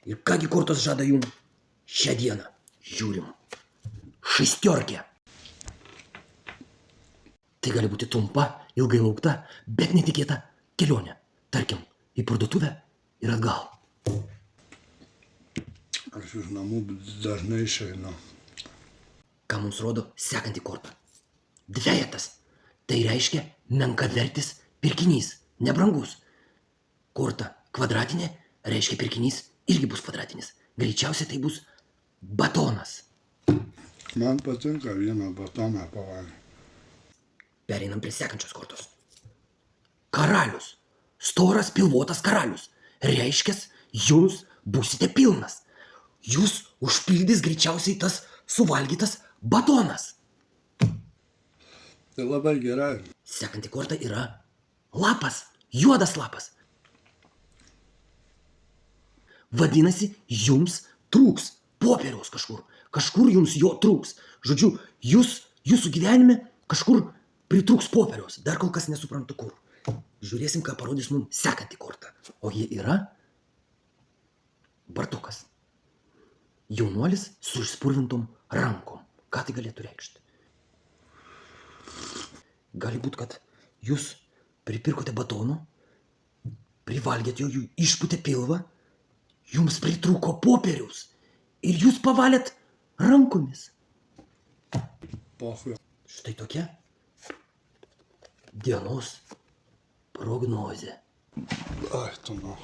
Ir kągi kortos žada jum šią dieną? Žiūrim. Šestiorkė. Tai gali būti trumpa, ilgai laukta, bet netikėta kelionė. Tarkim, į parduotuvę ir atgal. Aš iš namų dažnai išeinu. Ką mums rodo sekanti korta? Dvejetas. Tai reiškia menkavertis pirkinys, nebrangus. Korta kvadratinė reiškia pirkinys irgi bus kvadratinis. Greičiausiai tai bus batonas. Man patinka vieną batoną pavalgyti. Pereinam prie sekančios kortos. Karalius. Storas pilvotas karalius. Reiškia, jūs būsite pilnas. Jūs užpildys greičiausiai tas suvalgytas batonas. Tai labai gerai. Sekanti korta yra lapas. Juodas lapas. Vadinasi, jums trūks popieriaus kažkur. Kažkur jums jo trūks. Žodžiu, jūsų gyvenime kažkur pritrūks popieriaus. Dar kol kas nesuprantu kur. Žiūrėsim, ką parodys mums sekanti korta. O ji yra bartukas. Jaunuolis su išspurvintom rankom. Ką tai galėtų reikšti? Gali būti, kad jūs pripirkote batono, privalgėt jo, jų išpūtė pilvą, jums pritrūko popieriaus ir jūs pavalėt rankomis. Pochui. Štai tokia dienos prognozė. Ai, tu nuo.